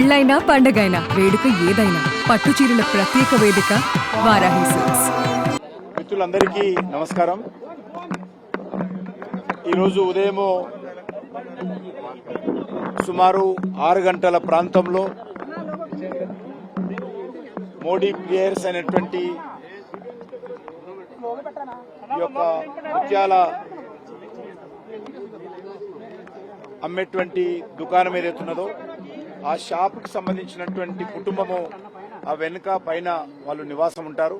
పెళ్ళైనా పండగైనా వేడుక ఏదైనా పట్టు చీరల ప్రత్యేక వేదిక వారాహి సిల్క్స్. మిత్రులందరికీ నమస్కారం. ఈరోజు ఉదయం సుమారు 6 గంటల ప్రాంతంలో మోడీ ప్లేయర్స్ అనేటువంటి ఈ యొక్క ముత్యాల అమ్మేటువంటి దుకాణం ఏదైతున్నదో ఆ షాపుకి సంబంధించినటువంటి కుటుంబము ఆ వెనుక పైన వాళ్ళు నివాసం ఉంటారు.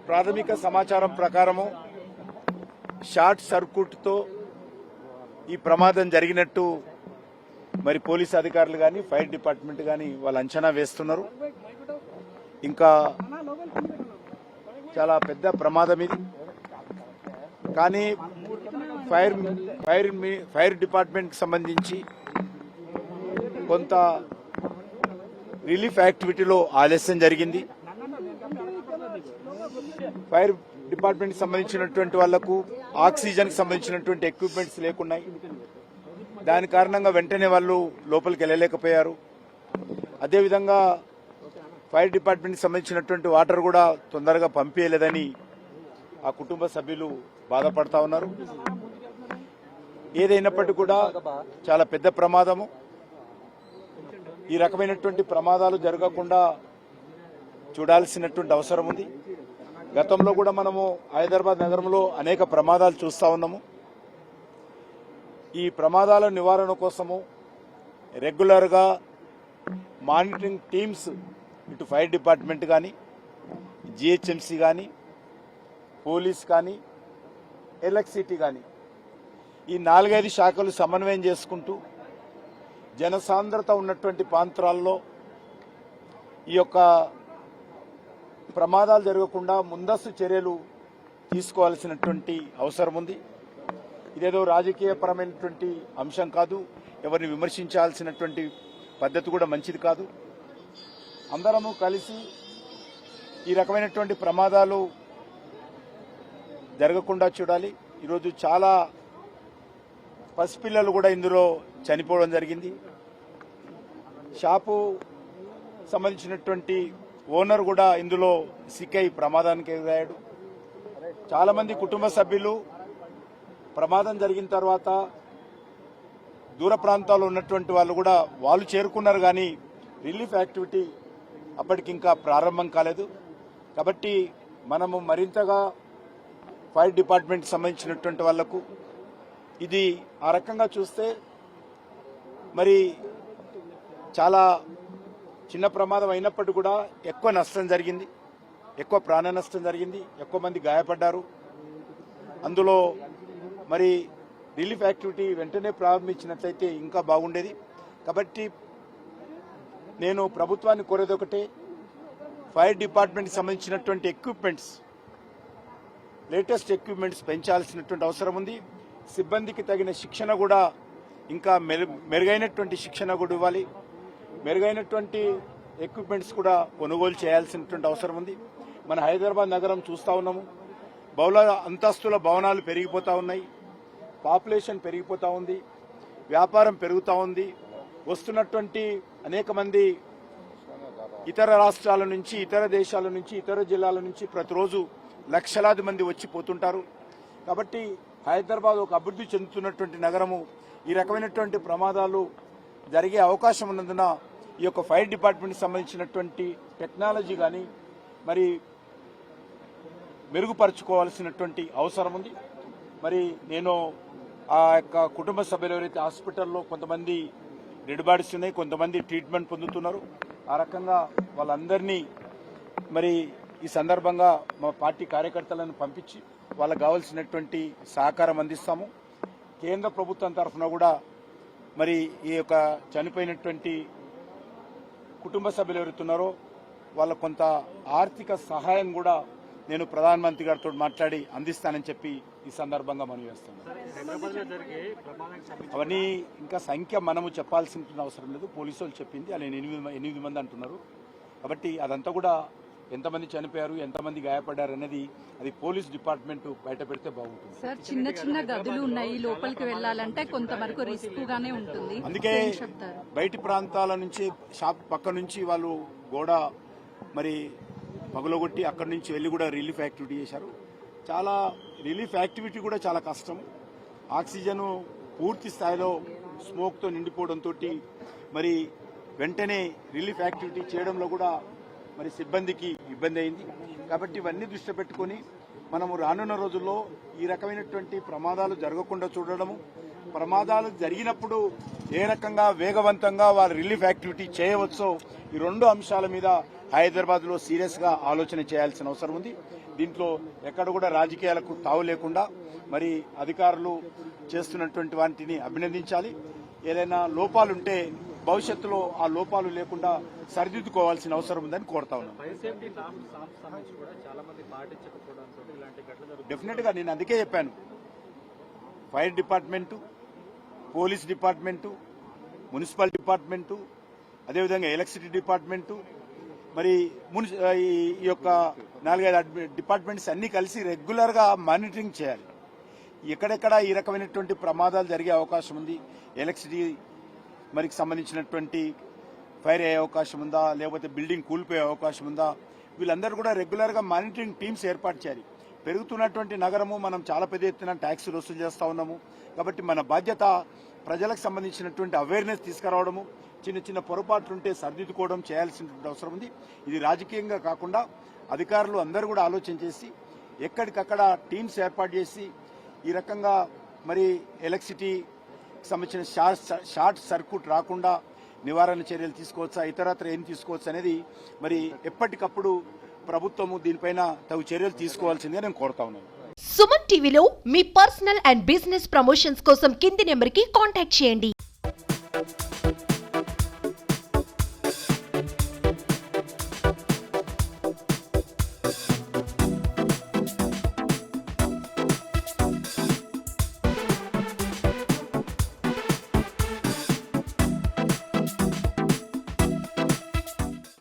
ప్రాథమిక సమాచారం ప్రకారము షార్ట్ సర్క్యూట్తో ఈ ప్రమాదం జరిగినట్టు మరి పోలీస్ అధికారులు కానీ ఫైర్ డిపార్ట్మెంట్ కానీ వాళ్ళు అంచనా వేస్తున్నారు. ఇంకా చాలా పెద్ద ప్రమాదం ఇది. కానీ ఫైర్ డిపార్ట్మెంట్కి సంబంధించి కొంత రిలీఫ్ యాక్టివిటీలో ఆలస్యం జరిగింది. ఫైర్ డిపార్ట్మెంట్కి సంబంధించినటువంటి వాళ్లకు ఆక్సిజన్కి సంబంధించినటువంటి ఎక్విప్మెంట్స్ లేకున్నాయి. దాని కారణంగా వెంటనే వాళ్ళు లోపలికి వెళ్ళలేకపోయారు. అదేవిధంగా ఫైర్ డిపార్ట్మెంట్కి సంబంధించినటువంటి వాటర్ కూడా తొందరగా పంపించలేదని ఆ కుటుంబ సభ్యులు బాధపడతా ఉన్నారు. ఏదైనప్పటికీ కూడా చాలా పెద్ద ప్రమాదము. ఈ రకమైనటువంటి ప్రమాదాలు జరగకుండా చూడాల్సినటువంటి అవసరం ఉంది. గతంలో కూడా మనము హైదరాబాద్ నగరంలో అనేక ప్రమాదాలు చూస్తూ ఉన్నాము. ఈ ప్రమాదాల నివారణ కోసము రెగ్యులర్గా మానిటరింగ్ టీమ్స్ ఇటు ఫైర్ డిపార్ట్మెంట్ కానీ, జిహెచ్ఎంసీ కానీ, పోలీస్ కానీ, ఎలక్ట్రిసిటీ కానీ ఈ 4-5 శాఖలు సమన్వయం చేసుకుంటూ జనసాంద్రత ఉన్నటువంటి ప్రాంతాల్లో ఈ యొక్క ప్రమాదాలు జరగకుండా ముందస్తు చర్యలు తీసుకోవాల్సినటువంటి అవసరం ఉంది. ఇదేదో రాజకీయపరమైనటువంటి అంశం కాదు. ఎవరిని విమర్శించాల్సినటువంటి పద్ధతి కూడా మంచిది కాదు. అందరము కలిసి ఈ రకమైనటువంటి ప్రమాదాలు జరగకుండా చూడాలి. ఈరోజు చాలా పసిపిల్లలు కూడా ఇందులో చనిపోవడం జరిగింది. షాపు సంబంధించినటువంటి ఓనర్ కూడా ఇందులో సిక్కై ప్రమాదానికి ఎదురయ్యాడు. చాలా మంది కుటుంబ సభ్యులు ప్రమాదం జరిగిన తర్వాత దూర ప్రాంతాల్లో ఉన్నటువంటి వాళ్ళు కూడా వాళ్ళు చేరుకున్నారు, కానీ రిలీఫ్ యాక్టివిటీ అప్పటికింకా ప్రారంభం కాలేదు. కాబట్టి మనము మరింతగా ఫైర్ డిపార్ట్మెంట్కి సంబంధించినటువంటి వాళ్లకు ఇది ఆ రకంగా చూస్తే మరి చాలా చిన్న ప్రమాదం అయినప్పటికీ కూడా ఎక్కువ నష్టం జరిగింది, ఎక్కువ ప్రాణ నష్టం జరిగింది, ఎక్కువ మంది గాయపడ్డారు. అందులో మరి రిలీఫ్ యాక్టివిటీ వెంటనే ప్రారంభించినట్లయితే ఇంకా బాగుండేది. కాబట్టి నేను ప్రభుత్వాన్ని కోరేది ఒకటే, ఫైర్ డిపార్ట్మెంట్కి సంబంధించినటువంటి ఎక్విప్మెంట్స్, లేటెస్ట్ ఎక్విప్మెంట్స్ పెంచాల్సినటువంటి అవసరం ఉంది. సిబ్బందికి తగిన శిక్షణ కూడా ఇంకా మెరుగైనటువంటి శిక్షణ కూడా ఇవ్వాలి. మెరుగైనటువంటి ఎక్విప్మెంట్స్ కూడా కొనుగోలు చేయాల్సినటువంటి అవసరం ఉంది. మన హైదరాబాద్ నగరం చూస్తూ ఉన్నాము, బహుళ అంతస్తుల భవనాలు పెరిగిపోతూ ఉన్నాయి, పాపులేషన్ పెరిగిపోతూ ఉంది, వ్యాపారం పెరుగుతూ ఉంది. వస్తున్నటువంటి అనేక మంది ఇతర రాష్ట్రాల నుంచి, ఇతర దేశాల నుంచి, ఇతర జిల్లాల నుంచి ప్రతిరోజు లక్షలాది మంది వచ్చి పోతుంటారు. కాబట్టి హైదరాబాద్ ఒక అభివృద్ధి చెందుతున్నటువంటి నగరము. ఈ రకమైనటువంటి ప్రమాదాలు జరిగే అవకాశం ఉన్నందున ఈ యొక్క ఫైర్ డిపార్ట్మెంట్కి సంబంధించినటువంటి టెక్నాలజీ కానీ మరి మెరుగుపరుచుకోవాల్సినటువంటి అవసరం ఉంది. మరి నేను ఆ యొక్క కుటుంబ సభ్యులు ఎవరైతే హాస్పిటల్లో కొంతమంది డెడ్ బాడీస్ ఉన్నాయి, కొంతమంది ట్రీట్మెంట్ పొందుతున్నారు, ఆ రకంగా వాళ్ళందరినీ మరి ఈ సందర్భంగా మా పార్టీ కార్యకర్తలను పంపించి వాళ్ళకు కావాల్సినటువంటి సహకారం అందిస్తాము. కేంద్ర ప్రభుత్వం తరఫున కూడా మరి ఈ యొక్క చనిపోయినటువంటి కుటుంబ సభ్యులు ఎవరుతున్నారో వాళ్ళకు కొంత ఆర్థిక సహాయం కూడా నేను ప్రధానమంత్రి గారితో మాట్లాడి అందిస్తానని చెప్పి ఈ సందర్భంగా మనవి చేస్తున్నాను. అవన్నీ ఇంకా సంఖ్య మనము చెప్పాల్సిన అవసరం లేదు. పోలీసు వాళ్ళు చెప్పింది అలా 8 మంది అంటున్నారు. కాబట్టి అదంతా కూడా ఎంతమంది చనిపోయారు, ఎంతమంది గాయపడ్డారు అనేది అది పోలీస్ డిపార్ట్మెంట్ బయట పెడితే బాగుంటుంది. సార్ చిన్న చిన్న గదులు ఉన్నాయి, లోపలికి వెళ్ళాలంటే కొంతవరకు రిస్క్ గానే ఉంటుంది. అందుకే బయటి ప్రాంతాల నుంచి షాప్ పక్క నుంచి వాళ్ళు గోడ మరి పగులగొట్టి అక్కడి నుంచి వెళ్ళి కూడా రిలీఫ్ యాక్టివిటీ చేశారు. చాలా రిలీఫ్ యాక్టివిటీ కూడా చాలా కష్టం. ఆక్సిజన్ పూర్తి స్థాయిలో స్మోక్తో నిండిపోవడంతో మరి వెంటనే రిలీఫ్ యాక్టివిటీ చేయడంలో కూడా మరి సిబ్బందికి ఇబ్బంది అయింది. కాబట్టి ఇవన్నీ దృష్టి పెట్టుకుని మనము రానున్న రోజుల్లో ఈ రకమైనటువంటి ప్రమాదాలు జరగకుండా చూడడము, ప్రమాదాలు జరిగినప్పుడు ఏ రకంగా వేగవంతంగా వారు రిలీఫ్ యాక్టివిటీ చేయవచ్చో ఈ రెండు అంశాల మీద హైదరాబాద్లో సీరియస్గా ఆలోచన చేయాల్సిన అవసరం ఉంది. దీంట్లో ఎక్కడ కూడా రాజకీయాలకు తావు లేకుండా మరి అధికారులు చేస్తున్నటువంటి వాటిని అభినందించాలి. ఏదైనా లోపాలుంటే భవిష్యత్తులో ఆ లోపాలు లేకుండా సరిదిద్దుకోవాల్సిన అవసరం ఉందని కోరుతా ఉన్నాను. డెఫినెట్ గా నేను అందుకే చెప్పాను, fire department, police department, municipal department, అదేవిధంగా ఎలక్ట్రిసిటీ డిపార్ట్మెంటు, మరి ఈ యొక్క 4-5 డిపార్ట్మెంట్స్ అన్ని కలిసి రెగ్యులర్ గా మానిటరింగ్ చేయాలి. ఎక్కడెక్కడ ఈ రకమైనటువంటి ప్రమాదాలు జరిగే అవకాశం ఉంది, ఎలక్ట్రిసిటీ మరికి సంబంధించినటువంటి ఫైర్ అయ్యే అవకాశం ఉందా, లేకపోతే బిల్డింగ్ కూలిపోయే అవకాశం ఉందా, వీళ్ళందరూ కూడా రెగ్యులర్ గా మానిటరింగ్ టీమ్స్ ఏర్పాటు చేయాలి. పెరుగుతున్నటువంటి నగరము, మనం చాలా పెద్ద ఎత్తున ట్యాక్సులు వసూలు చేస్తా ఉన్నాము. కాబట్టి మన బాధ్యత ప్రజలకు సంబంధించినటువంటి అవేర్నెస్ తీసుకురావడము, చిన్న చిన్న పొరపాట్లుంటే సరిదిద్దుకోవడం చేయాల్సిన అవసరం ఉంది. ఇది రాజకీయంగా కాకుండా అధికారులు అందరూ కూడా ఆలోచన చేసి ఎక్కడికక్కడ టీమ్స్ ఏర్పాటు చేసి ఈ రకంగా మరి ఎలక్ట్రిసిటీ సంబంధించిన షార్ట్ సర్క్యూట్ రాకుండా నివారణ చర్యలు తీసుకోవచ్చా, ఇతరత్ర ఏం తీసుకోవచ్చు అనేది మరి ఎప్పటికప్పుడు ప్రభుత్వము దీనిపైన తగు చర్యలు తీసుకోవాల్సిందిగా నేను కోరుతా ఉన్నాను. సుమన్ టీవీలో మీ పర్సనల్ అండ్ బిజినెస్ ప్రమోషన్స్ కోసం కింది నెంబర్కి కాంటాక్ట్ చేయండి.